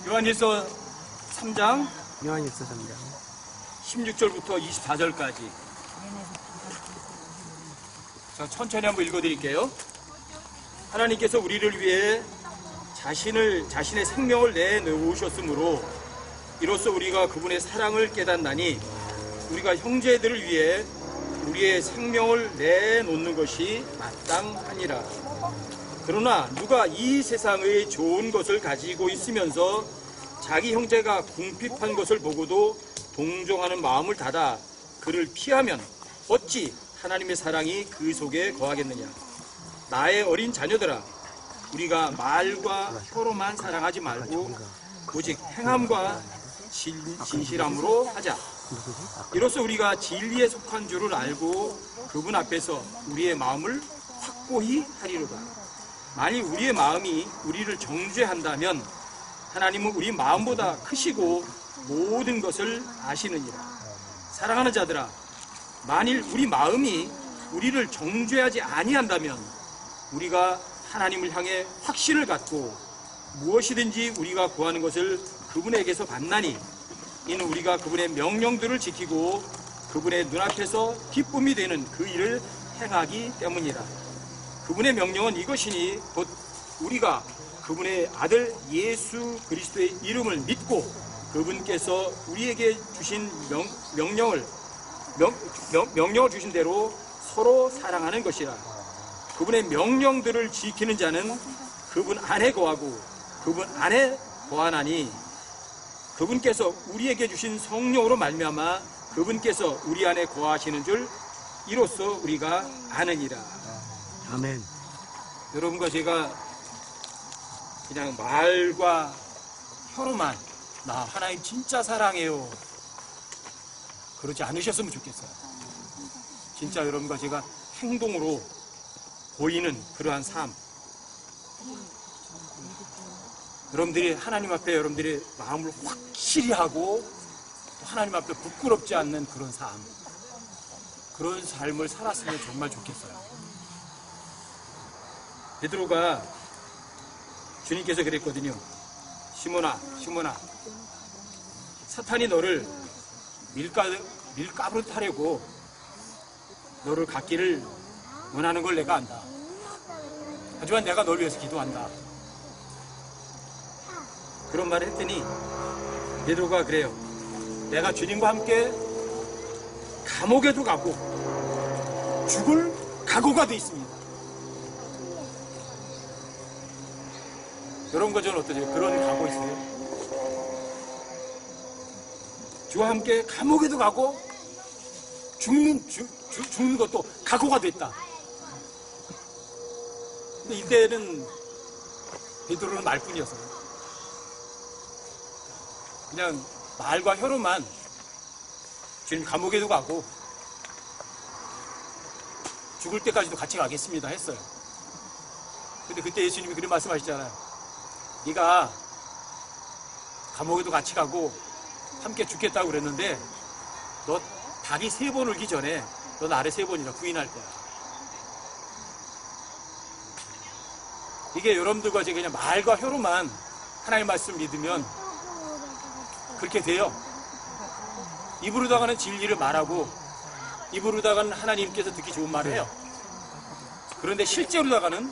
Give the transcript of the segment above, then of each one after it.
요한일서 3장 요한일서 3장 16절부터 24절까지. 자, 천천히 한번 읽어드릴게요. 하나님께서 우리를 위해 자신의 생명을 내놓으셨으므로 이로써 우리가 그분의 사랑을 깨닫나니 우리가 형제들을 위해 우리의 생명을 내놓는 것이 마땅하니라. 그러나 누가 이 세상의 좋은 것을 가지고 있으면서 자기 형제가 궁핍한 것을 보고도 동정하는 마음을 닫아 그를 피하면 어찌 하나님의 사랑이 그 속에 거하겠느냐. 나의 어린 자녀들아, 우리가 말과 혀로만 사랑하지 말고 오직 행함과 진실함으로 하자. 이로써 우리가 진리에 속한 줄을 알고 그분 앞에서 우리의 마음을 확고히 하리로다. 만일 우리의 마음이 우리를 정죄한다면 하나님은 우리 마음보다 크시고 모든 것을 아시느니라. 사랑하는 자들아, 만일 우리 마음이 우리를 정죄하지 아니한다면 우리가 하나님을 향해 확신을 갖고 무엇이든지 우리가 구하는 것을 그분에게서 받나니 이는 우리가 그분의 명령들을 지키고 그분의 눈앞에서 기쁨이 되는 그 일을 행하기 때문이라. 그분의 명령은 이것이니 곧 우리가 그분의 아들 예수 그리스도의 이름을 믿고 그분께서 우리에게 주신 명령을 주신 대로 서로 사랑하는 것이라. 그분의 명령들을 지키는 자는 그분 안에 거하고 그분 안에 거하나니 그분께서 우리에게 주신 성령으로 말미암아 그분께서 우리 안에 거하시는 줄 이로써 우리가 아느니라. 아멘. 여러분과 제가 그냥 말과 혀로만 나 하나님 진짜 사랑해요 그러지 않으셨으면 좋겠어요. 진짜 여러분과 제가 행동으로 보이는 그러한 삶, 여러분들이 하나님 앞에 여러분들의 마음을 확실히 하고 또 하나님 앞에 부끄럽지 않는 그런 삶, 그런 삶을 살았으면 정말 좋겠어요. 베드로가 주님께서 그랬거든요. 시몬아, 사탄이 너를 밀가부로 타려고 너를 갖기를 원하는 걸 내가 안다. 하지만 내가 널 위해서 기도한다. 그런 말을 했더니 베드로가 그래요. 내가 주님과 함께 감옥에도 가고 죽을 각오가 돼 있습니다. 여러분과 저는 어떠세요? 그런 각오 있어요? 주와 함께 감옥에도 가고 죽는 것도 각오가 됐다. 근데 이때는 베드로는 말뿐이었어요. 그냥 말과 혀로만 주님 감옥에도 가고 죽을 때까지도 같이 가겠습니다 했어요. 근데 그때 예수님이 그런 말씀하시잖아요. 네가 감옥에도 같이 가고 함께 죽겠다고 그랬는데 너 닭이 3번 울기 전에 너 나를 3번이나 부인할 거야. 이게 여러분들과 제가 그냥 말과 혀로만 하나님의 말씀 믿으면 그렇게 돼요. 입으로다가는 진리를 말하고 입으로다가는 하나님께서 듣기 좋은 말을 해요. 그런데 실제로다가는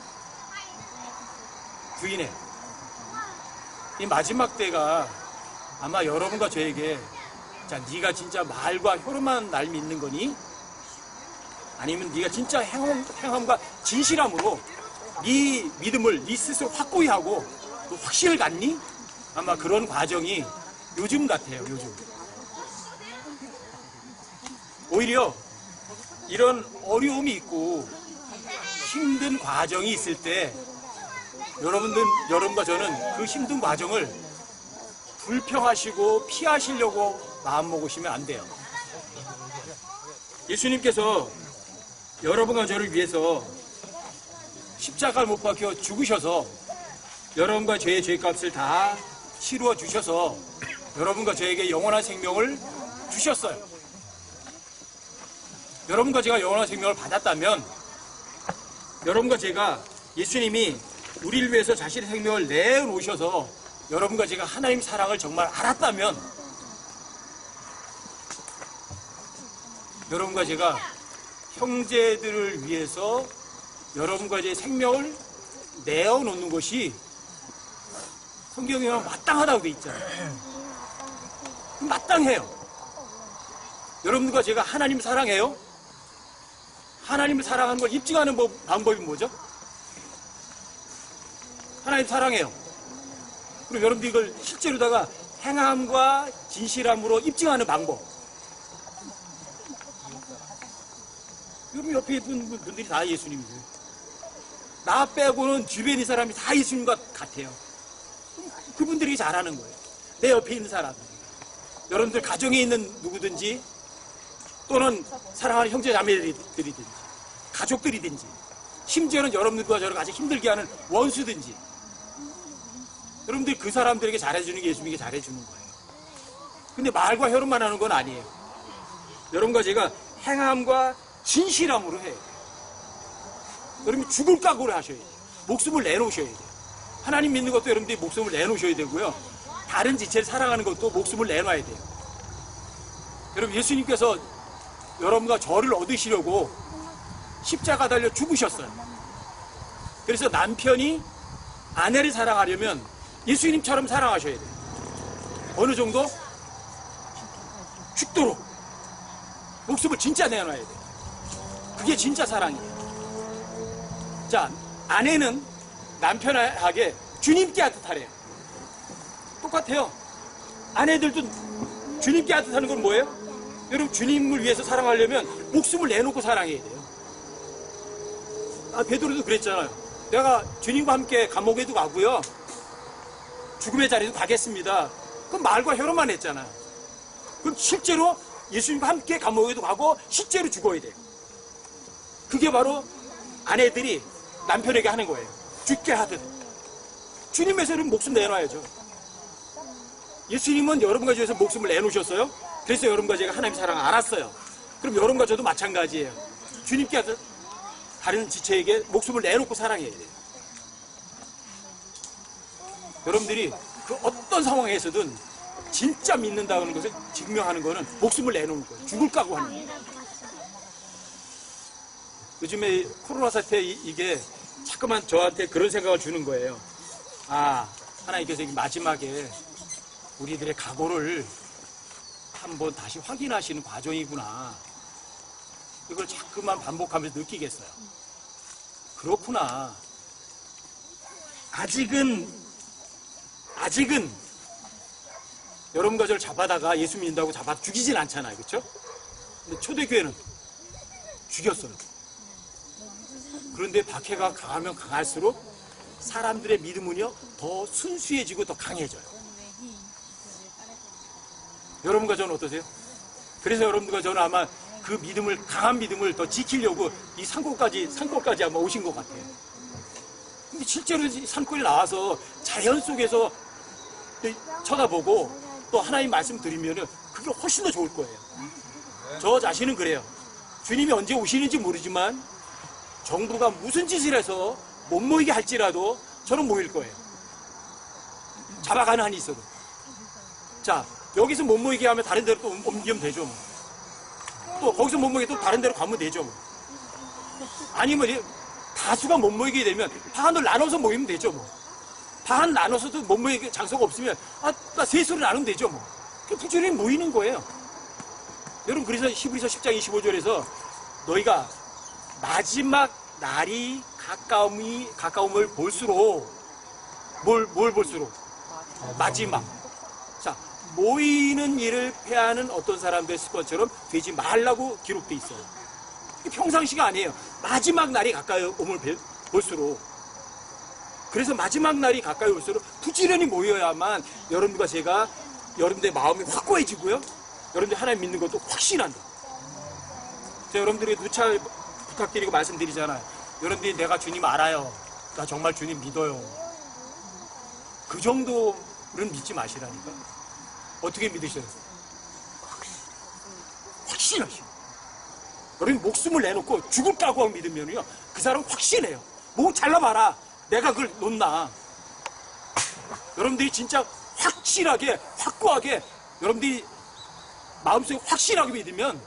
부인해. 이 마지막 때가 아마 여러분과 저에게 자, 네가 진짜 말과 혀로만 날 믿는 거니? 아니면 네가 진짜 행함과 진실함으로 네 믿음을 네 스스로 확고히 하고 또 확신을 갖니? 아마 그런 과정이 요즘 같아요. 요즘 오히려 이런 어려움이 있고 힘든 과정이 있을 때 여러분과 저는 그 힘든 과정을 불평하시고 피하시려고 마음먹으시면 안 돼요. 예수님께서 여러분과 저를 위해서 십자가를 못 박혀 죽으셔서 여러분과 저의 죄값을 다 치루어 주셔서 여러분과 저에게 영원한 생명을 주셨어요. 여러분과 제가 영원한 생명을 받았다면 여러분과 제가 예수님이 우리를 위해서 자신의 생명을 내놓으셔서 여러분과 제가 하나님 사랑을 정말 알았다면 여러분과 제가 형제들을 위해서 여러분과 제 생명을 내어놓는 것이 성경에 보면 마땅하다고 돼 있잖아요. 마땅해요. 여러분들과 제가 하나님을 사랑해요? 하나님을 사랑하는 걸 입증하는 방법이 뭐죠? 하나님 사랑해요. 그리고 여러분들 이걸 실제로다가 행함과 진실함으로 입증하는 방법. 여러분 옆에 있는 분들이 다 예수님이세요. 나 빼고는 주변에 있는 사람이 다 예수님과 같아요. 그분들이 잘하는 거예요. 내 옆에 있는 사람들. 여러분들 가정에 있는 누구든지 또는 사랑하는 형제 자매들이든지 가족들이든지 심지어는 여러분들과 저를 같이 힘들게 하는 원수든지 여러분들 그 사람들에게 잘해주는 게 예수님에게 잘해주는 거예요. 근데 말과 혈음만 하는 건 아니에요. 여러분과 제가 행함과 진실함으로 해요. 여러분 죽을 각오를 하셔야 돼요. 목숨을 내놓으셔야 돼요. 하나님 믿는 것도 여러분들이 목숨을 내놓으셔야 되고요. 다른 지체를 사랑하는 것도 목숨을 내놔야 돼요. 여러분 예수님께서 여러분과 저를 얻으시려고 십자가 달려 죽으셨어요. 그래서 남편이 아내를 사랑하려면 예수님처럼 사랑하셔야 돼요. 어느 정도? 죽도록 목숨을 진짜 내놔야 돼요. 그게 진짜 사랑이에요. 자, 아내는 남편에게 주님께 하듯하래요. 똑같아요. 아내들도 주님께 하듯하는 건 뭐예요? 여러분 주님을 위해서 사랑하려면 목숨을 내놓고 사랑해야 돼요. 베드로도 그랬잖아요. 내가 주님과 함께 감옥에도 가고요. 죽음의 자리도 가겠습니다. 그럼 말과 혀로만 했잖아요. 그럼 실제로 예수님과 함께 감옥에도 가고 실제로 죽어야 돼요. 그게 바로 아내들이 남편에게 하는 거예요. 죽게 하듯. 주님 위해서는 목숨 내놔야죠. 예수님은 여러분과 저에서 목숨을 내놓으셨어요. 그래서 여러분과 제가 하나님 사랑 알았어요. 그럼 여러분과 저도 마찬가지예요. 주님께 하듯 다른 지체에게 목숨을 내놓고 사랑해야 돼요. 여러분들이 그 어떤 상황에서든 진짜 믿는다는 것을 증명하는 것은 목숨을 내놓는 거예요. 죽을 각오 하는 거예요. 요즘에 코로나 사태 이게 자꾸만 저한테 그런 생각을 주는 거예요. 아, 하나님께서 마지막에 우리들의 각오를 한번 다시 확인하시는 과정이구나. 이걸 자꾸만 반복하면서 느끼겠어요. 그렇구나. 아직은 여러분과 저를 잡아다가 예수 믿는다고 잡아 죽이진 않잖아요. 그렇죠? 근데 초대교회는 죽였어요. 그런데 박해가 강하면 강할수록 사람들의 믿음은요 더 순수해지고 더 강해져요. 여러분과 저는 어떠세요? 그래서 여러분들과 저는 아마 그 믿음을, 강한 믿음을 더 지키려고 이 산골까지 아마 오신 것 같아요. 근데 실제로 산골에 나와서 자연 속에서 쳐다보고 또 하나님 말씀 드리면은 그게 훨씬 더 좋을 거예요. 저 자신은 그래요. 주님이 언제 오시는지 모르지만 정부가 무슨 짓을 해서 못 모이게 할지라도 저는 모일 거예요. 잡아가는 한이 있어도. 자, 여기서 못 모이게 하면 다른 데로 또 옮기면 되죠. 뭐. 또 거기서 못 모이게 또 다른 데로 가면 되죠. 뭐. 아니면 다수가 못 모이게 되면 반을 나눠서 모이면 되죠. 뭐. 반 나눠서도 못 모이게 장소가 없으면 나 셋으로 나누면 되죠. 뭐. 부지런히 모이는 거예요. 여러분 그래서 히브리서 10장 25절에서 너희가 마지막 날이 가까움을 볼수록 뭘 볼수록 마지막. 자, 모이는 일을 패하는 어떤 사람들 습관처럼 되지 말라고 기록돼 있어요. 이게 평상시가 아니에요. 마지막 날이 가까이 오면 볼수록. 그래서 마지막 날이 가까이 올수록 부지런히 모여야만 여러분과 제가 여러분들의 마음이 확고해지고요. 여러분들 하나님 믿는 것도 확신한다. 제가 여러분들에게 누차 부탁드리고 말씀드리잖아요. 여러분들이 내가 주님 알아요. 나 정말 주님 믿어요. 그 정도는 믿지 마시라니까. 어떻게 믿으셔요? 확신하시오. 여러분 목숨을 내놓고 죽을 각오하고 믿으면요 그 사람 확신해요. 뭐 잘라봐라. 내가 그걸 놓나? 여러분들이 진짜 확실하게, 확고하게, 여러분들이 마음속에 확실하게 믿으면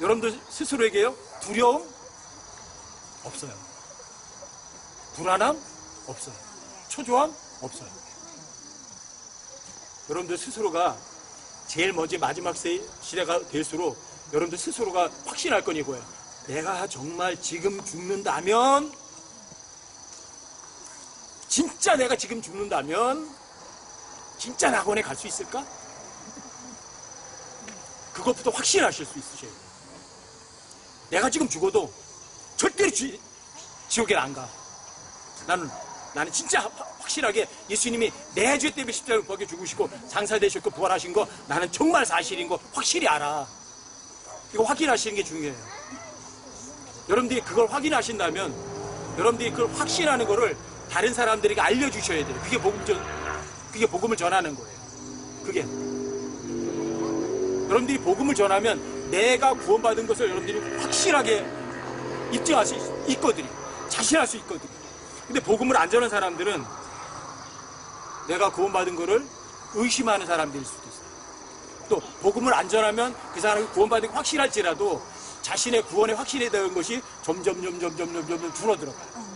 여러분들 스스로에게요, 두려움 없어요. 불안함 없어요. 초조함 없어요. 여러분들 스스로가 제일 먼저 마지막 시대가 될수록 여러분들 스스로가 확신할 건 이거예요. 내가 정말 지금 죽는다면, 진짜 내가 지금 죽는다면 진짜 낙원에 갈 수 있을까? 그것부터 확신하실 수 있으셔야 돼요. 내가 지금 죽어도 절대로 지옥에 안 가. 나는 진짜 확실하게 예수님이 내 죄 때문에 십자가를 벗겨 죽으시고 장사되셨고 부활하신 거 나는 정말 사실인 거 확실히 알아. 이거 확인하시는 게 중요해요. 여러분들이 그걸 확인하신다면 여러분들이 그걸 확신하는 거를 다른 사람들에게 알려주셔야 돼요. 그게 복음을 전하는 거예요. 그게 여러분들이 복음을 전하면 내가 구원받은 것을 여러분들이 확실하게 입증할 수 있거든요. 자신할 수 있거든요. 근데 복음을 안 전하는 사람들은 내가 구원받은 것을 의심하는 사람들일 수도 있어요. 또 복음을 안 전하면 그 사람이 구원받은 게 확실할지라도 자신의 구원에 확신에 대한 것이 점점 줄어들어가요.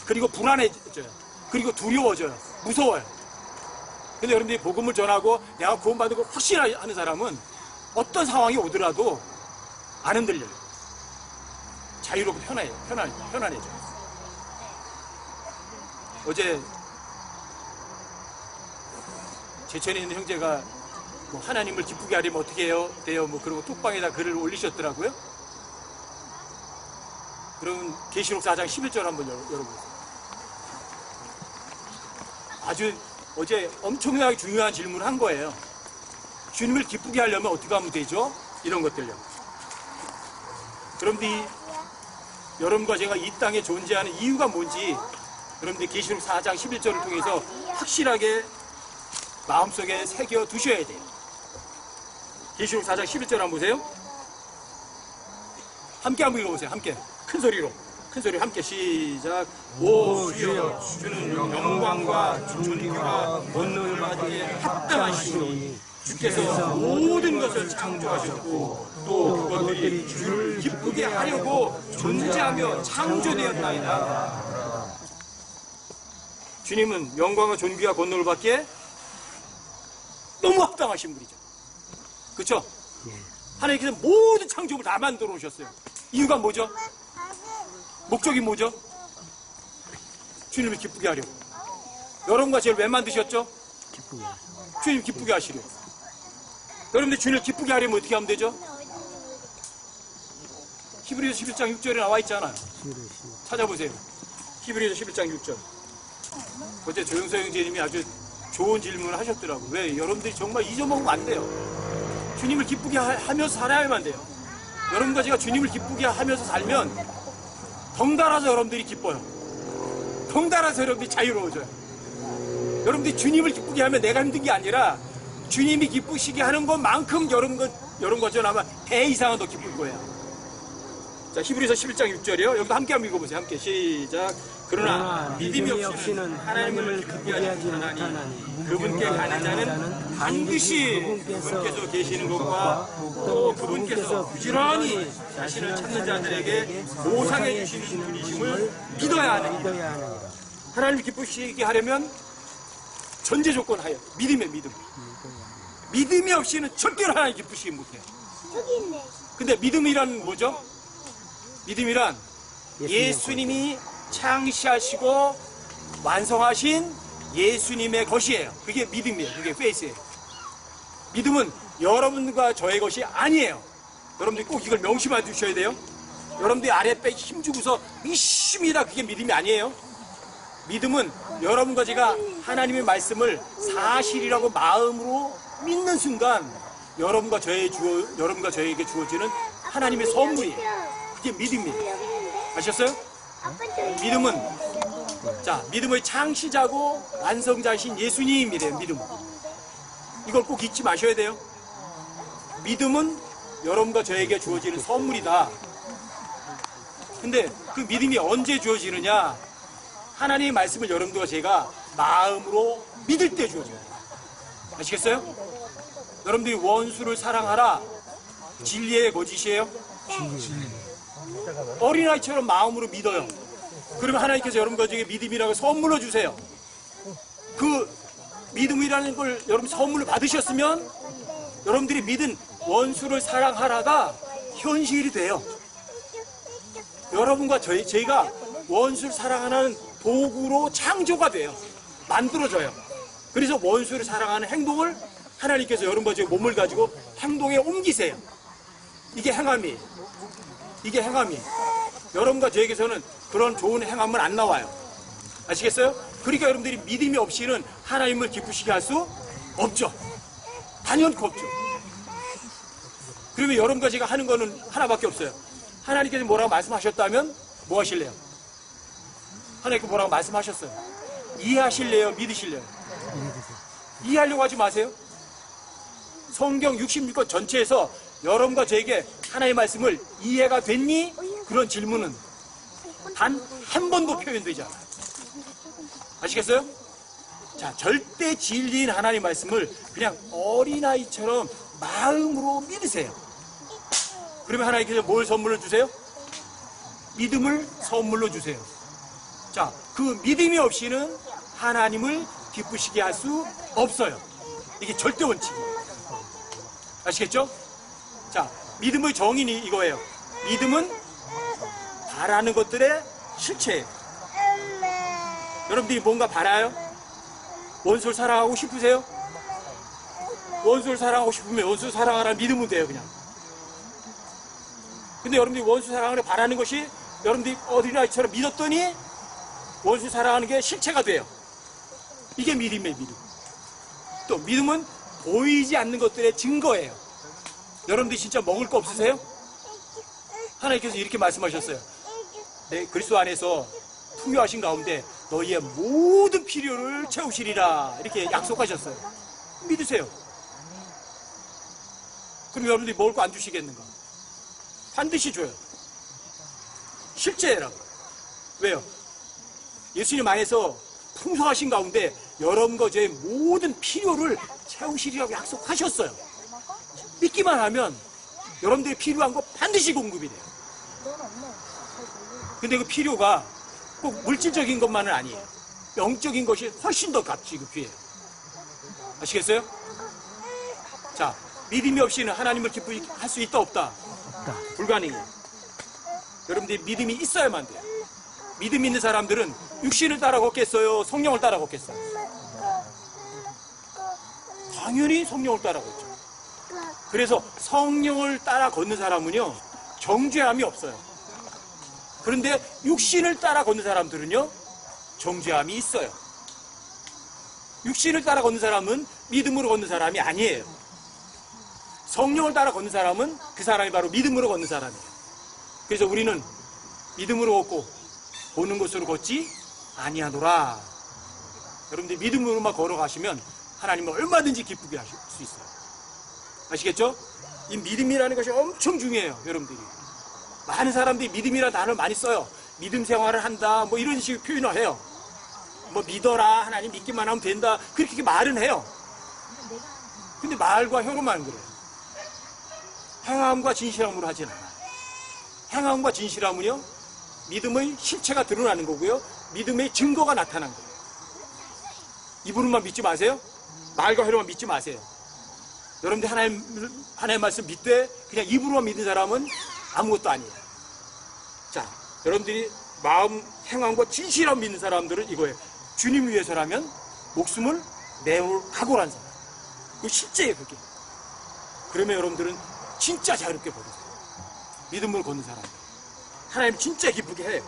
그리고 불안해져요. 그리고 두려워져요. 무서워요. 근데 여러분들이 복음을 전하고 내가 구원받은 걸 확신하는 사람은 어떤 상황이 오더라도 안 흔들려요. 자유롭고 편안해져요. 어제 제천에 있는 형제가 뭐 하나님을 기쁘게 하려면 어떻게 해요? 돼요? 뭐 그러고 톡방에다 글을 올리셨더라고요. 그럼 계시록 4장 11절 한번 열어보세요. 아주 어제 엄청나게 중요한 질문을 한 거예요. 주님을 기쁘게 하려면 어떻게 하면 되죠? 이런 것들요. 여러분과 제가 이 땅에 존재하는 이유가 뭔지 여러분들이 계시록 4장 11절을 통해서 확실하게 마음속에 새겨 두셔야 돼요. 계시록 4장 11절 한번 보세요. 함께 한번 읽어보세요. 함께 큰 소리로 함께 시작. 오 주여, 주는 영광과 존귀가 권능을 받기에 합당하시니 주께서 모든 것을 창조하셨고 또 그것들이 주를 기쁘게 하려고 존재하며 창조되었나이다. 주님은 영광과 존귀와 권능을 받기에 너무 합당하신 분이죠. 그렇죠? 하나님께서 모든 창조물 다 만들어 오셨어요. 이유가 뭐죠? 목적이 뭐죠? 주님을 기쁘게 하려고. 여러분과 저를 왜 만드셨죠? 기쁘게. 주님 기쁘게 하시려고. 여러분들 주님을 기쁘게 하려면 어떻게 하면 되죠? 히브리서 11장 6절에 나와 있잖아요. 찾아보세요. 히브리서 11장 6절. 어제 조영서 형제님이 아주 좋은 질문을 하셨더라고요. 왜? 여러분들이 정말 잊어먹으면 안 돼요. 주님을 기쁘게 하면서 살아야만 돼요. 여러분과 제가 주님을 기쁘게 하면서 살면 덩달아서 여러분들이 기뻐요. 덩달아서 여러분들이 자유로워져요. 여러분들이 주님을 기쁘게 하면 내가 힘든 게 아니라 주님이 기쁘시게 하는 것만큼 여러분과 저는 아마 배 이상은 더 기쁠 거예요. 자, 히브리서 11장 6절이요. 여기도 함께 한번 읽어보세요. 함께 시작. 그러나 믿음이 없이는 하나님을 기쁘게 하지 못하나니 그분께 가는 자는 반드시 그분께서 계시는 것과 또 그분께서 부지런히 자신을 찾는 자들에게 보상해 주시는 분이심을 믿어야 하느니라. 하나님을 기쁘시게 하려면 전제 조건 하여 믿음의 믿음. 믿음이 없이는 절대로 하나님 기쁘시게 못해요. 근데 믿음이란 뭐죠? 믿음이란 예수님이 창시하시고 완성하신 예수님의 것이에요. 그게 믿음이에요. 그게 페이스예요. 믿음은 여러분과 저의 것이 아니에요. 여러분들이 꼭 이걸 명심해 두셔야 돼요. 여러분들이 아랫배에 힘주고서 믿습니다. 그게 믿음이 아니에요. 믿음은 여러분과 제가 하나님의 말씀을 사실이라고 마음으로 믿는 순간 여러분과 저에게 주어지는 하나님의 선물이에요. 그게 믿음이에요. 아셨어요? 믿음의 창시자고 완성자이신 예수님이래요. 믿음은. 이걸 꼭 잊지 마셔야 돼요. 믿음은 여러분과 저에게 주어지는 선물이다. 근데 그 믿음이 언제 주어지느냐? 하나님의 말씀을 여러분들과 제가 마음으로 믿을 때 주어져요. 아시겠어요? 여러분들이 원수를 사랑하라. 진리의 거짓이에요? 어린아이처럼 마음으로 믿어요. 그러면 하나님께서 여러분들에게 믿음이라고 선물로 주세요. 그 믿음이라는 걸 여러분 선물로 받으셨으면 여러분들이 믿은 원수를 사랑하라가 현실이 돼요. 여러분과 저희가 원수를 사랑하는 도구로 창조가 돼요. 만들어져요. 그래서 원수를 사랑하는 행동을 하나님께서 여러분과 저희 몸을 가지고 행동에 옮기세요. 이게 행함이에요. 이게 행함이에요. 여러분과 저에게서는 그런 좋은 행함은 안 나와요. 아시겠어요? 그러니까 여러분들이 믿음이 없이는 하나님을 기쁘시게 할 수 없죠. 단연코 없죠. 그러면 여러분과 제가 하는 거는 하나밖에 없어요. 하나님께서 뭐라고 말씀하셨다면 뭐 하실래요? 하나님께서 뭐라고 말씀하셨어요. 이해하실래요? 믿으실래요? 이해하려고 하지 마세요. 성경 66권 전체에서 여러분과 저에게 하나님의 말씀을 이해가 됐니? 그런 질문은 단 한 번도 표현되지 않아요. 아시겠어요? 자, 절대 진리인 하나님의 말씀을 그냥 어린아이처럼 마음으로 믿으세요. 그러면 하나님께서 뭘 선물로 주세요? 믿음을 선물로 주세요. 자, 그 믿음이 없이는 하나님을 기쁘시게 할 수 없어요. 이게 절대 원칙이에요. 아시겠죠? 자, 믿음의 정의는 이거예요. 믿음은 바라는 것들의 실체예요. 여러분들이 뭔가 바라요? 원수를 사랑하고 싶으세요? 원수를 사랑하고 싶으면 원수 사랑하라는 믿음은 돼요, 그냥. 근데 여러분들이 원수 사랑을 바라는 것이 여러분들이 어린아이처럼 믿었더니 원수 사랑하는 게 실체가 돼요. 이게 믿음이에요, 믿음. 또 믿음은 보이지 않는 것들의 증거예요. 여러분들이 진짜 먹을 거 없으세요? 하나님께서 이렇게 말씀하셨어요. 내 그리스도 안에서 풍요하신 가운데 너희의 모든 필요를 채우시리라 이렇게 약속하셨어요. 믿으세요. 그럼 여러분들이 먹을 거 안 주시겠는가? 반드시 줘요. 실제라고. 왜요? 예수님 안에서 풍성하신 가운데 여러분과 저의 모든 필요를 채우시리라고 약속하셨어요. 믿기만 하면 여러분들이 필요한 거 반드시 공급이 돼요. 근데 그 필요가 꼭 물질적인 것만은 아니에요. 영적인 것이 훨씬 더 값지고 귀해요. 아시겠어요? 자, 믿음이 없이는 하나님을 기쁘게 할 수 있다 없다? 불가능해요. 여러분들이 믿음이 있어야만 돼요. 믿음 있는 사람들은 육신을 따라 걷겠어요? 성령을 따라 걷겠어요? 당연히 성령을 따라 걷죠. 그래서 성령을 따라 걷는 사람은요, 정죄함이 없어요. 그런데 육신을 따라 걷는 사람들은요, 정죄함이 있어요. 육신을 따라 걷는 사람은 믿음으로 걷는 사람이 아니에요. 성령을 따라 걷는 사람은 그 사람이 바로 믿음으로 걷는 사람이에요. 그래서 우리는 믿음으로 걷고 보는 것으로 걷지 아니하노라. 여러분들 믿음으로만 걸어가시면 하나님은 얼마든지 기쁘게 하실 수 있어요. 아시겠죠? 이 믿음이라는 것이 엄청 중요해요, 여러분들이. 많은 사람들이 믿음이라는 단어를 많이 써요. 믿음 생활을 한다, 뭐 이런 식의 표현을 해요. 뭐 믿어라, 하나님 믿기만 하면 된다, 그렇게 말은 해요. 근데 말과 혀로만 그래요. 행함과 진실함으로 하진 않아요. 행함과 진실함은요, 믿음의 실체가 드러나는 거고요, 믿음의 증거가 나타난 거예요. 입으로만 믿지 마세요. 말과 혀로만 믿지 마세요. 여러분들 하나님의 말씀 믿되 그냥 입으로만 믿는 사람은 아무것도 아니에요. 자, 여러분들이 마음, 행함과 진실함 믿는 사람들은 이거예요. 주님 위해서라면 목숨을 내놓을 각오란 사람. 그 실제예요, 그게. 그러면 여러분들은 진짜 자유롭게 걸으세요. 믿음을 걷는 사람. 하나님 진짜 기쁘게 해요.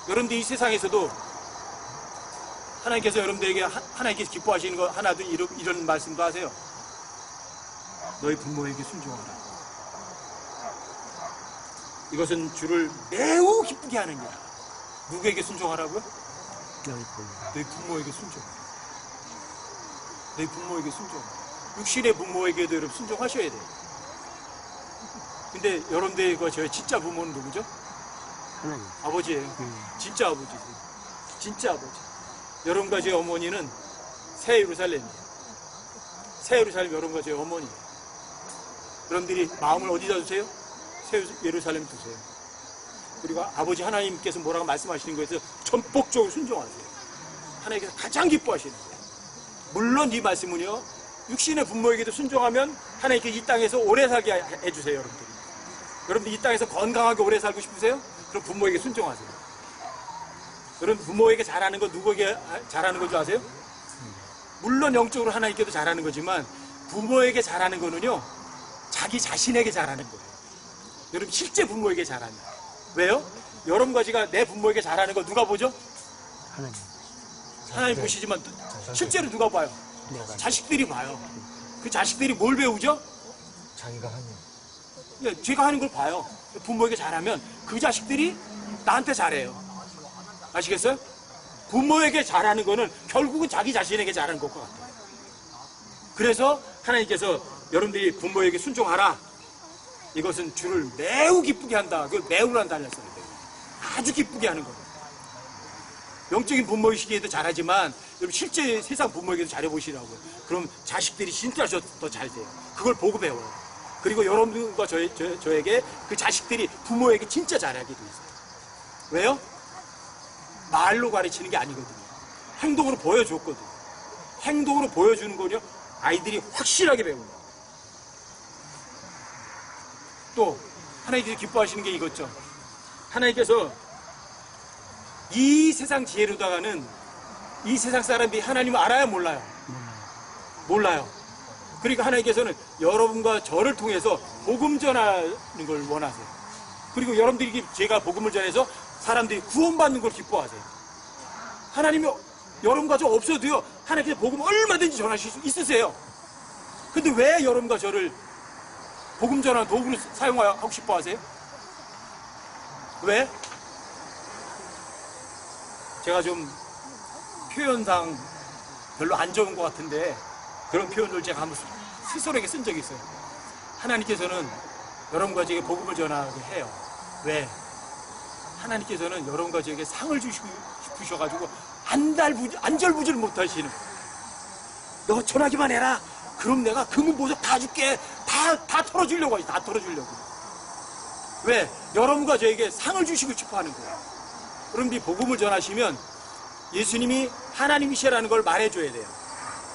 여러분들 이 세상에서도 하나님께서 여러분들에게 하나님께서 기뻐하시는 거 하나도 이런 말씀도 하세요. 너희 부모에게 순종하라. 이것은 주를 매우 기쁘게 하는 일이야. 누구에게 순종하라고요? 너희 부모에게 순종하라. 너희 부모에게 순종하라. 육신의 부모에게도 여러분 순종하셔야 돼요. 근데 여러분들과 저의 진짜 부모는 누구죠? 하나님. 아버지예요. 진짜 아버지세요. 진짜 아버지. 여러분과 제 어머니는 새 예루살렘이에요. 새 예루살렘 여러분과 제 어머니예요. 여러분들이 마음을 어디다 두세요? 새 예루살렘 두세요. 그리고 아버지 하나님께서 뭐라고 말씀하시는 거에서 전폭적으로 순종하세요. 하나님께서 가장 기뻐하시는 거예요. 물론 이 말씀은요, 육신의 부모에게도 순종하면 하나님께 이 땅에서 오래 살게 해주세요. 여러분들이. 여러분들 이 땅에서 건강하게 오래 살고 싶으세요? 그럼 부모에게 순종하세요. 여러분 부모에게 잘하는 거 누구에게 잘하는 건 줄 아세요? 물론 영적으로 하나님께도 잘하는 거지만 부모에게 잘하는 거는요, 자기 자신에게 잘하는 거예요. 여러분 실제 부모에게 잘하는 거예요. 왜요? 여러분과 제가 내 부모에게 잘하는 거 누가 보죠? 하나님. 하나님 보시지만 실제로 누가 봐요? 자식들이 봐요. 그 자식들이 뭘 배우죠? 자기가 하는 예, 제가 하는 걸 봐요. 부모에게 잘하면 그 자식들이 나한테 잘해요. 아시겠어요? 부모에게 잘하는 거는 결국은 자기 자신에게 잘하는 것 같아요. 그래서 하나님께서 여러분들이 부모에게 순종하라. 이것은 주를 매우 기쁘게 한다. 그 매우란다는 했어요. 아주 기쁘게 하는 거예요. 영적인 부모이시기에도 잘하지만 여러분 실제 세상 부모에게도 잘해보시라고요. 그럼 자식들이 진짜 더 잘 돼요. 그걸 보고 배워요. 그리고 여러분과 저에게 그 자식들이 부모에게 진짜 잘하게 돼 있어요. 왜요? 말로 가르치는 게 아니거든요. 행동으로 보여줬거든요. 행동으로 보여주는 거요, 아이들이 확실하게 배웁니다. 또 하나님께서 기뻐하시는 게 이거죠. 하나님께서 이 세상 지혜로다가는 이 세상 사람들이 하나님을 알아야 몰라요. 몰라요. 그러니까 하나님께서는 여러분과 저를 통해서 복음 전하는 걸 원하세요. 그리고 여러분들이 제가 복음을 전해서 사람들이 구원받는 걸 기뻐하세요. 하나님이 여러분과 저 없어도요, 하나님께서 복음 얼마든지 전하실 수 있으세요. 근데 왜 여러분과 저를 복음 전하는 도구로 사용하고 싶어 하세요? 왜? 제가 좀 표현상 별로 안 좋은 것 같은데 그런 표현을 제가 한번 스스로에게 쓴 적이 있어요. 하나님께서는 여러분과 저에게 복음을 전하게 해요. 왜? 하나님께서는 여러분과 저에게 상을 주시고 싶으셔가지고 안절부절 못하시는, 너 전하기만 해라. 그럼 내가 금은 보석 다 줄게. 다 털어주려고 하지. 다 털어주려고. 왜? 여러분과 저에게 상을 주시고 싶어 하는 거예요. 여러분들이 복음을 전하시면 예수님이 하나님이시라는 걸 말해줘야 돼요.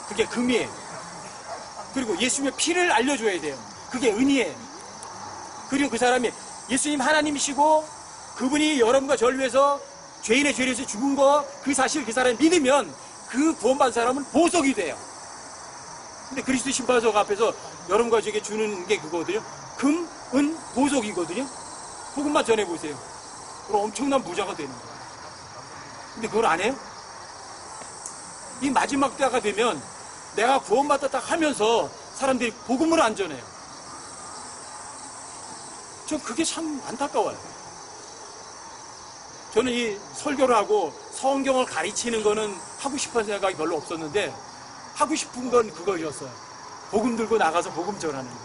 그게 금이에요. 그리고 예수님의 피를 알려줘야 돼요. 그게 은이에요. 그리고 그 사람이 예수님 하나님이시고 그분이 여러분과 저를 위해서 죄인의 죄를 위해서 죽은 거, 그 사실 그 사람이 믿으면 그 구원받은 사람은 보석이 돼요. 근데 그리스도 심판석 앞에서 여러분과 저에게 주는 게 그거거든요. 금, 은, 보석이거든요. 그것만 전해보세요. 그럼 엄청난 부자가 되는 거예요. 근데 그걸 안 해요? 이 마지막 때가 되면 내가 구원받았다 하면서 사람들이 복음을 안 전해요. 전 그게 참 안타까워요. 저는 이 설교를 하고 성경을 가르치는 거는 하고 싶은 생각이 별로 없었는데 하고 싶은 건 그거였어요. 복음 들고 나가서 복음 전하는 거.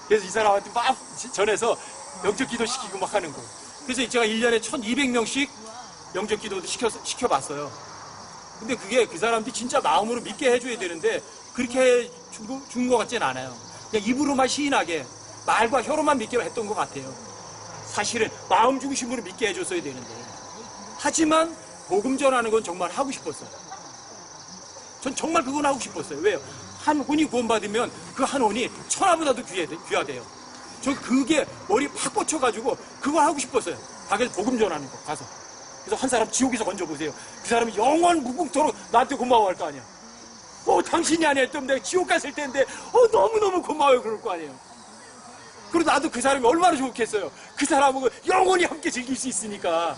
그래서 이 사람한테 막 전해서 영적 기도 시키고 막 하는 거. 그래서 제가 1년에 1200명씩 영적 기도도 시켜봤어요. 근데 그게 그 사람들이 진짜 마음으로 믿게 해줘야 되는데 그렇게 준 것 같진 않아요. 그냥 입으로만 시인하게 말과 혀로만 믿게 했던 것 같아요. 사실은 마음 중심으로 믿게 해줬어야 되는데. 하지만 복음 전하는 건 정말 하고 싶었어요. 전 정말 그건 하고 싶었어요. 왜요? 한 혼이 구원받으면 그 한 혼이 천하보다도 귀하대요. 저 그게 머리 팍 꽂혀가지고 그걸 하고 싶었어요. 밖에서 복음 전하는 거 가서. 그래서 한 사람 지옥에서 건져보세요. 그 사람이 영원 무궁토록 나한테 고마워할 거 아니야. 당신이 안 했더면 내가 지옥 갔을 텐데 너무너무 고마워요 그럴 거 아니에요. 그리고 나도 그 사람이 얼마나 좋겠어요. 그 사람하고 영원히 함께 즐길 수 있으니까.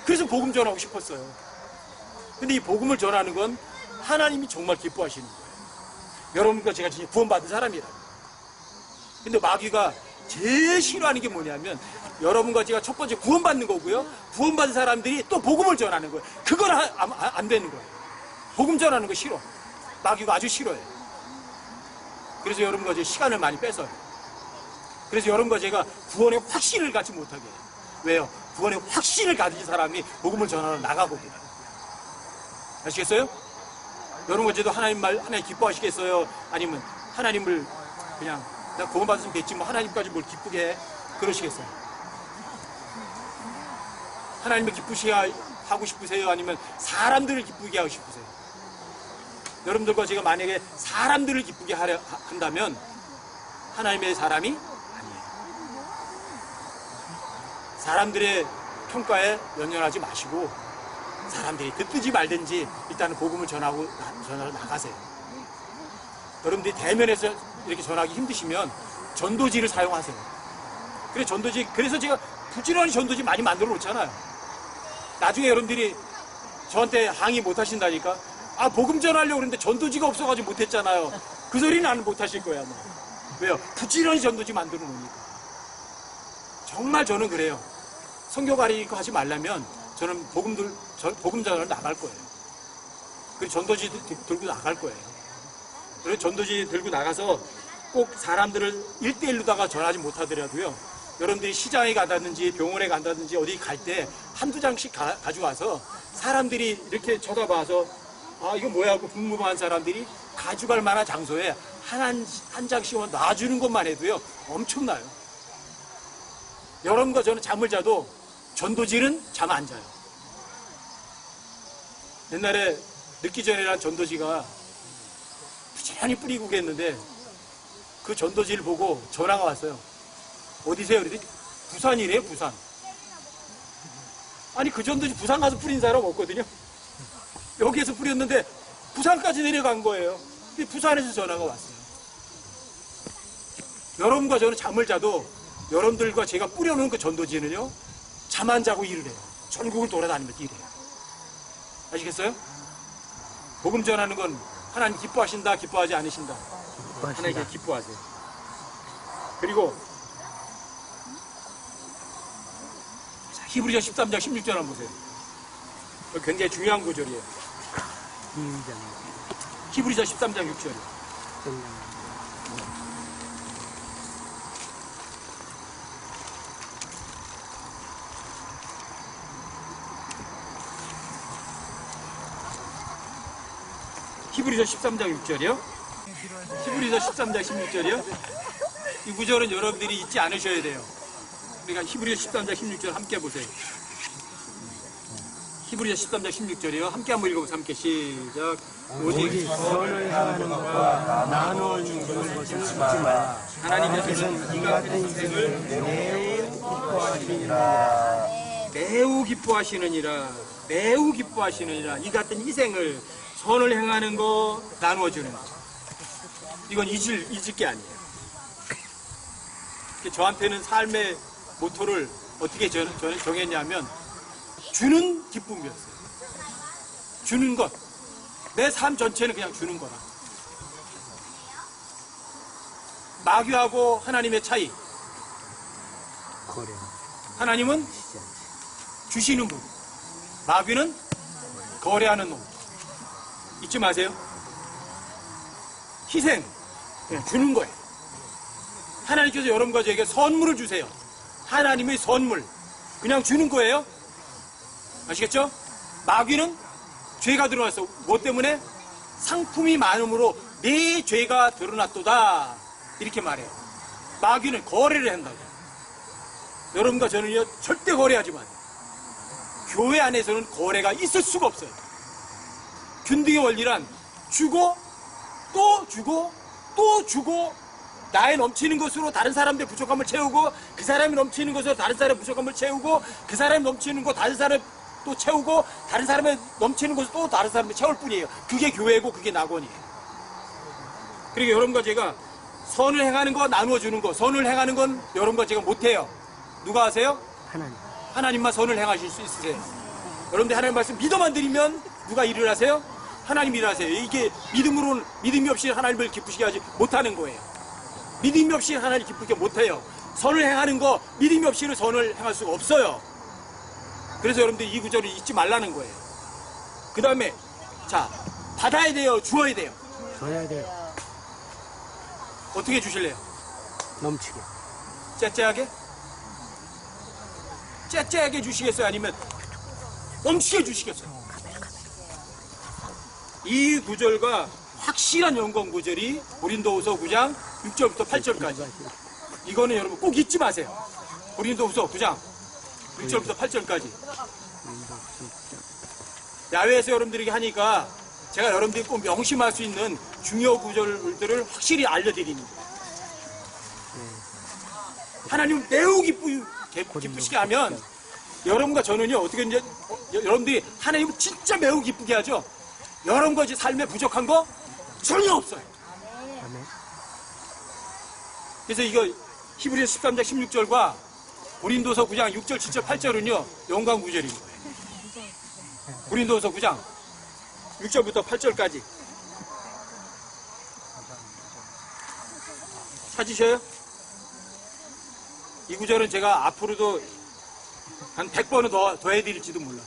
그래서 복음 전하고 싶었어요. 근데 이 복음을 전하는 건 하나님이 정말 기뻐하시는 거예요. 여러분과 제가 진짜 구원받은 사람이라. 근데 마귀가 제일 싫어하는 게 뭐냐면 여러분과 제가 첫 번째 구원받는 거고요. 구원받은 사람들이 또 복음을 전하는 거예요. 그건 안 되는 거예요. 복음 전하는 거 싫어. 마귀가 아주 싫어해요. 그래서 여러분과 제 시간을 많이 뺏어요. 그래서 여러분과 제가 구원의 확신을 갖지 못하게 해요. 왜요? 구원의 확신을 가진 사람이 복음을 전하러 나가거든요. 아시겠어요? 여러분 어제도 하나님 말 하나님 기뻐하시겠어요? 아니면 하나님을 그냥 나 구원 받았으면 됐지 뭐 하나님까지 뭘 기쁘게 해? 그러시겠어요? 하나님을 기쁘시게 하고 싶으세요? 아니면 사람들을 기쁘게 하고 싶으세요? 여러분들과 제가 만약에 사람들을 기쁘게 하려 한다면 하나님의 사람이 아니에요. 사람들의 평가에 연연하지 마시고 사람들이 듣든지 말든지 일단은 복음을 전하러 나가세요. 여러분들이 대면에서 이렇게 전하기 힘드시면 전도지를 사용하세요. 그래서 제가 부지런히 전도지 많이 만들어 놓잖아요. 나중에 여러분들이 저한테 항의 못 하신다니까. 아, 복음 전하려고 그랬는데 전도지가 없어가지고 못했잖아요. 그 소리는 나는 못 하실 거야, 뭐. 왜요? 부지런히 전도지 만들어 놓으니까. 정말 저는 그래요. 성교 가리고 하지 말라면 저는 복음 전하러 나갈 거예요. 그리고 전도지 들고 나갈 거예요. 그리고 전도지 들고 나가서 꼭 사람들을 1대1로다가 전하지 못하더라도요. 여러분들이 시장에 간다든지 병원에 간다든지 어디 갈 때 한두 장씩 가져와서 사람들이 이렇게 쳐다봐서 아, 이거 뭐야 하고 궁금한 사람들이 가져갈 만한 장소에 한 장씩만 놔주는 것만 해도요. 엄청나요. 여러분과 저는 잠을 자도 전도지는 잠 안 자요. 옛날에 늦기 전에란 전도지가 부지런히 뿌리고 그랬는데 그 전도지를 보고 전화가 왔어요. 어디세요? 그랬더니 부산이래요, 부산. 아니, 그 전도지 부산 가서 뿌린 사람 없거든요. 여기에서 뿌렸는데 부산까지 내려간 거예요. 근데 부산에서 전화가 왔어요. 여러분과 저는 잠을 자도 여러분들과 제가 뿌려놓은 그 전도지는요, 잠 안 자고 일을 해요. 전국을 돌아다니면서 일해요. 아시겠어요? 복음 전하는 건 하나님 기뻐하신다, 기뻐하지 않으신다. 하나님께 기뻐하세요. 그리고 자, 히브리서 13장 16절 한번 보세요. 굉장히 중요한 구절이에요. 히브리서 13장 6절. 히브리서 13장 6절이요? 히브리서 13장 16절이요? 이 구절은 여러분들이 잊지 않으셔야 돼요. 그러니까 히브리서 13장 16절 함께 보세요. 히브리서 13장 16절이요. 함께 한번 읽어보세요. 함께 시작. 오직 선을 행하는 것과 나누어 주는 것을 잊지 마라. 하나님께서는 이 같은 인생을 매우 기뻐하시니라. 매우 기뻐하시느니라. 매우 기뻐하시느니라. 이 같은 희생을 선을 행하는 거 나누어주는 거. 이건 잊을 게 아니에요. 저한테는 삶의 모토를 어떻게 저는 정했냐면 주는 기쁨이었어요. 주는 것. 내 삶 전체는 그냥 주는 거라. 마귀하고 하나님의 차이. 하나님은 주시는 분. 마귀는 거래하는 놈. 잊지 마세요. 희생. 그냥 주는 거예요. 하나님께서 여러분과 저에게 선물을 주세요. 하나님의 선물. 그냥 주는 거예요. 아시겠죠? 마귀는 죄가 드러났어. 뭐 때문에? 상품이 많음으로 내 죄가 드러났도다. 이렇게 말해요. 마귀는 거래를 한다고. 여러분과 저는요, 절대 거래하지 마세요. 교회 안에서는 거래가 있을 수가 없어요. 균등의 원리란 주고 또 주고 또 주고 나의 넘치는 것으로 다른 사람들의 부족함을 채우고 그 사람이 넘치는 것으로 다른 사람의 부족함을 채우고 그 사람이 넘치는 것 다른 사람이 또 채우고 다른 사람의 넘치는 것을 또 다른 사람이 채울 뿐이에요. 그게 교회고 그게 낙원이에요. 그러니까 여러분과 제가 선을 행하는 거 나누어 주는 거 선을 행하는 건 여러분과 제가 못해요. 누가 하세요? 하나님만 선을 행하실 수 있으세요. 여러분들 하나님 말씀 믿어만 드리면 누가 일을 하세요? 하나님 일을 하세요. 이게 믿음이 없이 하나님을 기쁘시게 하지 못하는 거예요. 믿음이 없이 하나님을 기쁘게 못해요. 선을 행하는 거 믿음이 없이는 선을 행할 수가 없어요. 그래서 여러분들 이 구절을 잊지 말라는 거예요. 그 다음에 자 받아야 돼요? 주어야 돼요? 줘야 돼요. 어떻게 주실래요? 넘치게. 째째하게? 째째하게 주시겠어요? 아니면 넘치게 주시겠어요? 이 구절과 확실한 영광 구절이 고린도후서 9장 6절부터 8절까지. 이거는 여러분 꼭 잊지 마세요. 고린도후서 9장 6절부터 8절까지. 야외에서 여러분들에게 하니까 제가 여러분들이 꼭 명심할 수 있는 중요 구절들을 확실히 알려드리는 거예요. 하나님 매우 기쁘시게 하면 여러분과 저는요, 어떻게 이제 여러분들이 하나님을 진짜 매우 기쁘게 하죠. 여러분과 이제 삶에 부족한 거 전혀 없어요. 그래서 이거 히브리서 13장 16절과 고린도서 9장 6절, 7절, 8절은요, 영광 구절인 거예요. 고린도서 9장 6절부터 8절까지. 찾으셔요? 이 구절은 제가 앞으로도 한 100번은 더 해드릴지도 몰라.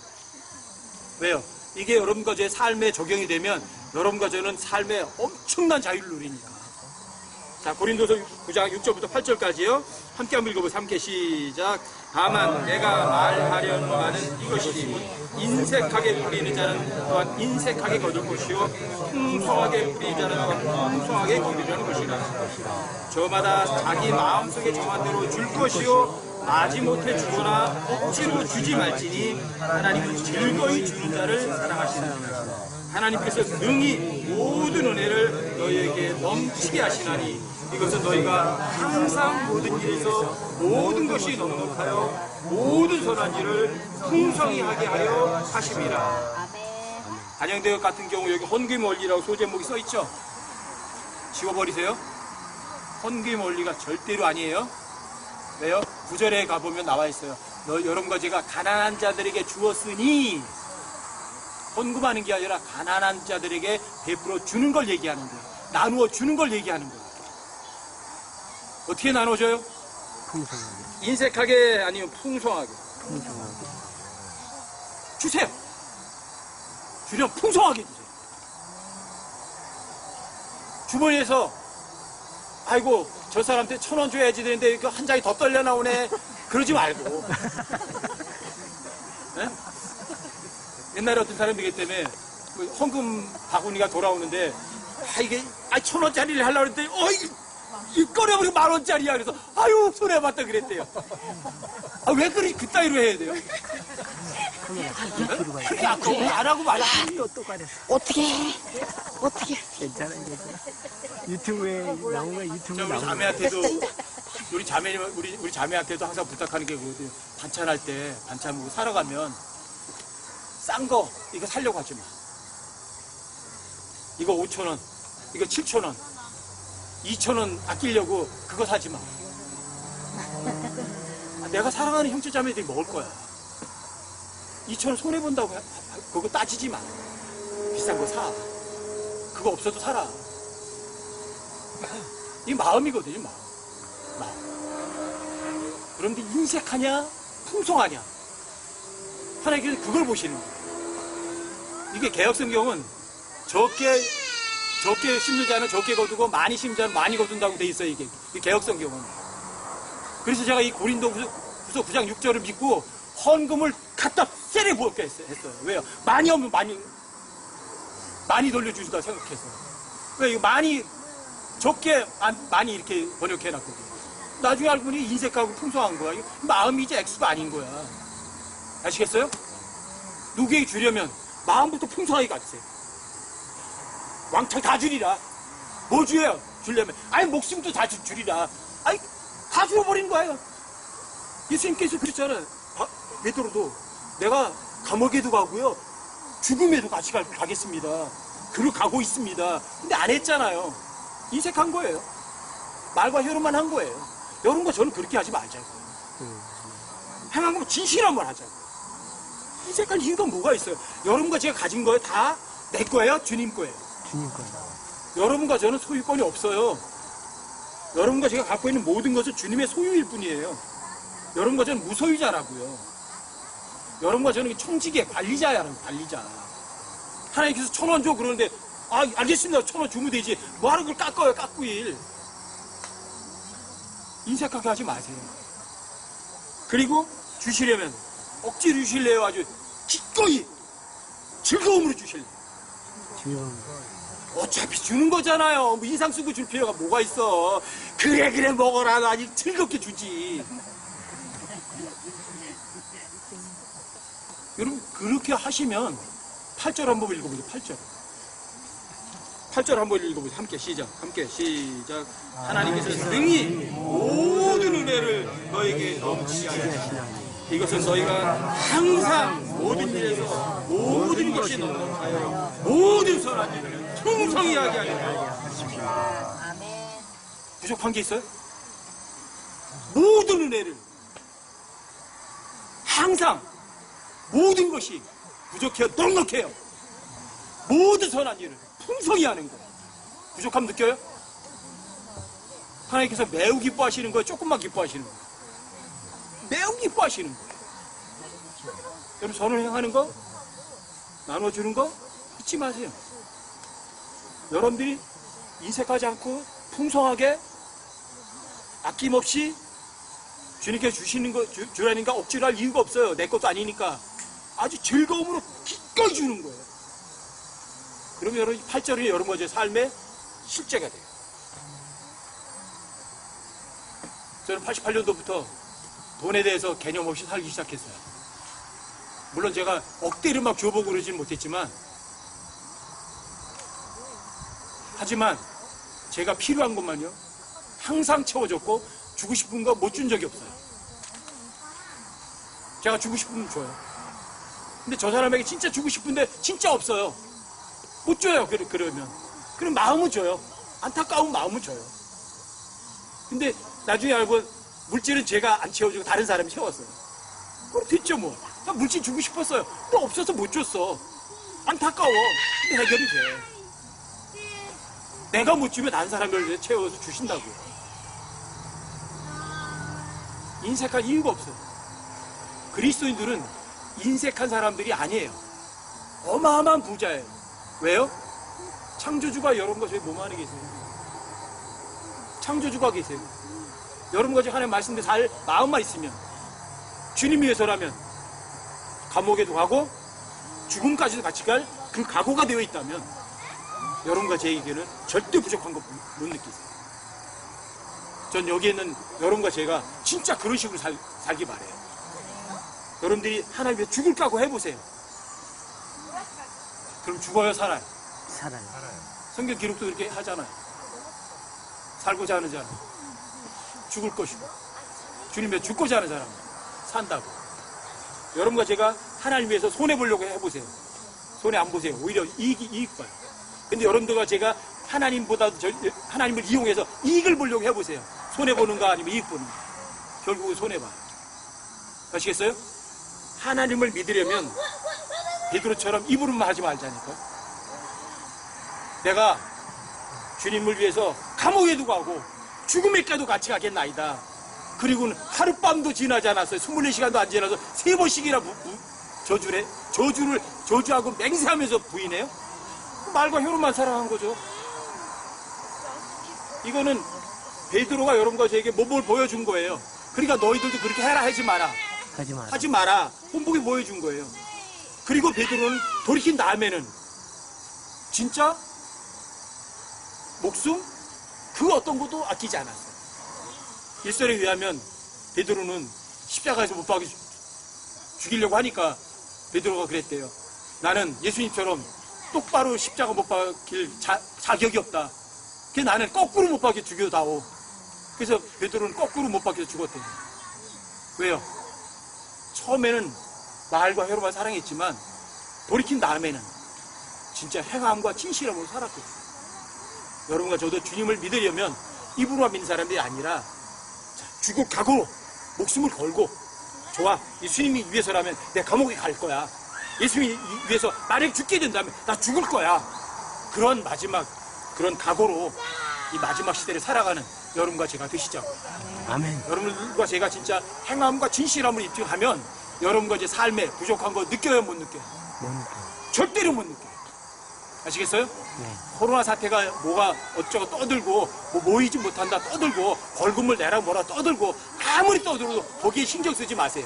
왜요? 이게 여러분과 제 삶에 적용이 되면 여러분과 저는 삶에 엄청난 자유를 누리니까. 자, 고린도서 9장 6절부터 8절까지요. 함께 한번 읽어보세요. 함께 시작. 다만 내가 말하려는 바는 이것이니 인색하게 뿌리는 자는 또한 인색하게 거둘 것이요 풍성하게 뿌리는 자는 또한 풍성하게 거두려는 것이라. 저마다 자기 마음속에 정한 대로 줄 것이요 마지못해 주거나 억지로 주지 말지니 하나님은 즐거이 주는 자를 사랑하시느니라. 하나님께서 능히 모든 은혜를 너희에게 넘치게 하시나니 이것은 너희가 항상 모든 일에서 모든 것이 넉넉하여 모든 선한 일을 풍성히 하게 하여 하심이라. 한양대학 같은 경우 여기 헌금 원리라고 소제목이 써있죠. 지워버리세요. 헌금 원리가 절대로 아니에요. 왜요? 9절에 가보면 나와 있어요. 여러분과 제가 가난한 자들에게 주었으니, 헌금하는 게 아니라 가난한 자들에게 베풀어 주는 걸 얘기하는 거예요. 나누어 주는 걸 얘기하는 거예요. 어떻게 나눠줘요? 풍성하게. 인색하게 아니면 풍성하게? 풍성하게. 주세요. 주면 풍성하게 주세요. 주머니에서 아이고 저 사람한테 1,000원 줘야지 되는데 이거 한 장이 더 떨려 나오네. 그러지 말고. 네? 옛날에 어떤 사람이 그랬기 때문에 헌금 바구니가 돌아오는데 이게 1,000원짜리를 하려고 했더니 이 꺼내버리고 10,000원짜리야. 그래서 아유 손해봤다 그랬대요. 아, 왜 그따위로 해야 돼요? 그렇게 안 하고 말아. 또 가렸어. 어떻게 해? 괜찮아. 유튜브에 나온 거 유튜브에 우리 나온 거. 자매한테도 우리 자매한테도 항상 부탁하는 게 그거거든요. 반찬할 때 반찬 뭐 사러 가면 싼 거 이거 사려고 하지 마. 이거 5,000원, 이거 7,000원, 2,000원 아끼려고 그거 사지 마. 내가 사랑하는 형제 자매들이 먹을 거야. 2,000원 손해 본다고 그거 따지지 마. 비싼 거 사. 그거 없어도 사라. 이 마음이거든요, 마음. 그런데 인색하냐, 풍성하냐. 하나님께서 그걸 보시는 거예요. 이게 개혁성경은 적게 심는 자는 적게 거두고 많이 심는 자는 많이 거둔다고 돼 있어요, 이게 개혁성경은. 그래서 제가 이 고린도후서 9장 6절을 믿고 헌금을 갖다 세례 부었게 했어요. 왜요? 많이 오면 많이 돌려주시다 생각해서. 왜 이거 적게 많이 이렇게 번역해놨거든요. 나중에 알고 보니 인색하고 풍성한 거야. 마음이 이제 액수가 아닌 거야. 아시겠어요? 누구에게 주려면 마음부터 풍성하게 가주세요. 왕창 다 주리라. 뭐 주려면? 아니 목숨도 다 주리라. 아니 다 주어버린 거예요. 예수님께서 그랬잖아요. 베드로도 내가 감옥에도 가고요. 죽음에도 같이 가겠습니다. 그리고 가고 있습니다. 근데 안 했잖아요. 인색한 거예요. 말과 혀로만 한 거예요. 여러분과 저는 그렇게 하지 말자고요. 행한 거 진실한만 하자고요. 인색한 이유가 뭐가 있어요? 여러분과 제가 가진 거예요. 다 내 거예요? 주님 거예요? 주님 거예요. 여러분과 저는 소유권이 없어요. 여러분과 제가 갖고 있는 모든 것은 주님의 소유일 뿐이에요. 여러분과 저는 무소유자라고요. 여러분과 저는 청지기의 관리자라는 관리자. 하나님께서 1,000원 줘 그러는데 알겠습니다. 1,000원 주면 되지. 뭐하러 그걸 깎아요, 깎구일. 인색하게 하지 마세요. 그리고 주시려면 억지로 주실래요? 아주 기꺼이 즐거움으로 주실래요? 어차피 주는 거잖아요. 뭐 인상 쓰고 줄 필요가 뭐가 있어. 그래 먹어라. 아니 즐겁게 주지. 여러분 그렇게 하시면 8절 한번 읽어보세요. 8절. 8절 한번 읽어보세요. 함께 시작. 하나님께서 능히 모든 은혜를 너에게 넘치게 하시나니 이것은 너희가 항상 모든 일에서 모든 것이 넉넉하여 모든 선한 일을 충성히 하게 하리라. 부족한 게 있어요? 모든 은혜를 항상 모든 것이 부족해요. 넉넉해요. 모든 선한 일을 풍성히 하는 거예요. 부족함 느껴요? 하나님께서 매우 기뻐하시는 거예요? 조금만 기뻐하시는 거예요? 매우 기뻐하시는 거예요. 여러분 선을 행하는 거, 나눠주는 거 잊지 마세요. 여러분들이 인색하지 않고 풍성하게 아낌없이 주님께 주시는 거 주라니까 억지로 할 이유가 없어요. 내 것도 아니니까 아주 즐거움으로 기꺼이 주는 거예요. 그러면 여러분 8절이 여러분의 삶의 실제가 돼요. 저는 88년도부터 돈에 대해서 개념 없이 살기 시작했어요. 물론 제가 억대로 막 줘보고 그러지는 못했지만 하지만 제가 필요한 것만요 항상 채워줬고 주고 싶은 거 못 준 적이 없어요. 제가 주고 싶으면 줘요. 근데 저 사람에게 진짜 주고 싶은데 진짜 없어요. 못 줘요. 그러면 그럼 마음은 줘요. 안타까운 마음은 줘요. 근데 나중에 알고 물질은 제가 안 채워주고 다른 사람이 채웠어요. 그럼 됐죠 뭐. 나 물질 주고 싶었어요. 근데 없어서 못 줬어. 안타까워. 근데 해결이 돼. 내가 못 주면 다른 사람을 채워서 주신다고요. 인색할 이유가 없어요. 그리스도인들은 인색한 사람들이 아니에요. 어마어마한 부자예요. 왜요? 창조주가 여러분과 저희 몸 안에 계세요. 창조주가 계세요. 여러분과 저희 하나님 말씀대로 살 마음만 있으면 주님 위해서라면 감옥에도 가고 죽음까지도 같이 갈 그 각오가 되어 있다면 여러분과 저에게는 절대 부족한 거 못 느끼세요. 전 여기에 있는 여러분과 제가 진짜 그런 식으로 살기 바래요. 여러분들이 하나님 위해 죽을 각오 해보세요. 그럼 죽어요, 살아요? 살아요. 성경 기록도 그렇게 하잖아요. 살고자 하는 자는 죽을 것이고 주님 위해 죽고자 하는 사람은 산다고. 여러분과 제가 하나님 위해서 손해보려고 해보세요. 손해 안 보세요. 오히려 이익 봐요. 근데 여러분들과 제가 하나님보다도 하나님을 이용해서 이익을 보려고 해보세요. 손해보는가 아니면 이익 보는가. 결국은 손해봐요. 아시겠어요? 하나님을 믿으려면 베드로처럼 입으로만 하지 말자니까. 내가 주님을 위해서 감옥에도 가고 죽음에까지도 같이 가겠나이다. 그리고는 하룻밤도 지나지 않았어요. 24시간도 안 지나서 3번씩이나 저주하고 맹세하면서 부인해요? 말과 혀로만 사랑한 거죠. 이거는 베드로가 여러분과 저에게 뭘 보여준 거예요. 그러니까 너희들도 그렇게 해라 하지 마라. 본보기 보여준 거예요. 그리고 베드로는 돌이킨 다음에는 진짜 목숨 그 어떤 것도 아끼지 않았어요. 일설에 의하면 베드로는 십자가에서 못 박혀 죽이려고 하니까 베드로가 그랬대요. 나는 예수님처럼 똑바로 십자가 못 박힐 자격이 없다. 그래서 나는 거꾸로 못 박혀 죽여다오. 그래서 베드로는 거꾸로 못 박혀 죽었대요. 왜요? 처음에는 말과 혀로만 사랑했지만 돌이킨 다음에는 진짜 행함과 진실함으로 살았거든요. 여러분과 저도 주님을 믿으려면 입으로만 믿는 사람들이 아니라 죽을 각오로 목숨을 걸고 좋아, 예수님이 위해서라면 내가 감옥에 갈 거야. 예수님이 위해서 만약에 죽게 된다면 나 죽을 거야. 그런 마지막 그런 각오로 이 마지막 시대를 살아가는 여러분과 제가 되시자고. 아멘. 여러분과 제가 진짜 행함과 진실함을 입증하면 여러분과 제 삶에 부족한 거 느껴요, 못 느껴요? 못 느껴요. 절대로 못 느껴요. 아시겠어요? 네. 코로나 사태가 뭐가 어쩌고 떠들고 뭐 모이지 못한다 떠들고 벌금을 내라 뭐라 떠들고 아무리 떠들어도 거기에 신경 쓰지 마세요.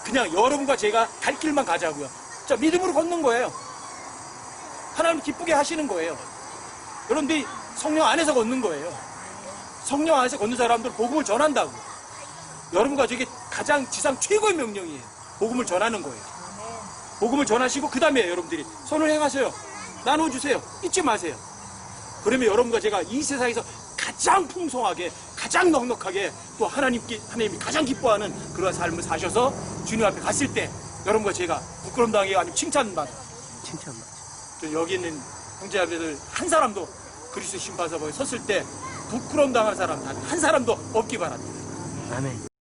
그냥 여러분과 제가 갈 길만 가자고요. 자, 믿음으로 걷는 거예요. 하나님 기쁘게 하시는 거예요. 여러분들이 성령 안에서 걷는 거예요. 성령 안에서 걷는 사람들 복음을 전한다고. 여러분과 저게 가장 지상 최고의 명령이에요. 복음을 전하는 거예요. 복음을 전하시고 그 다음에 여러분들이 손을 행하세요. 나눠주세요. 잊지 마세요. 그러면 여러분과 제가 이 세상에서 가장 풍성하게, 가장 넉넉하게 또 하나님이 가장 기뻐하는 그런 삶을 사셔서 주님 앞에 갔을 때 여러분과 제가 부끄러움 당해요? 아니면 칭찬받아? 칭찬받아. 여기 있는 형제자매들 한 사람도 그리스도 심판서방에 섰을 때 부끄러움 당한 사람 단 한 사람도 없기 바랍니다. 아멘.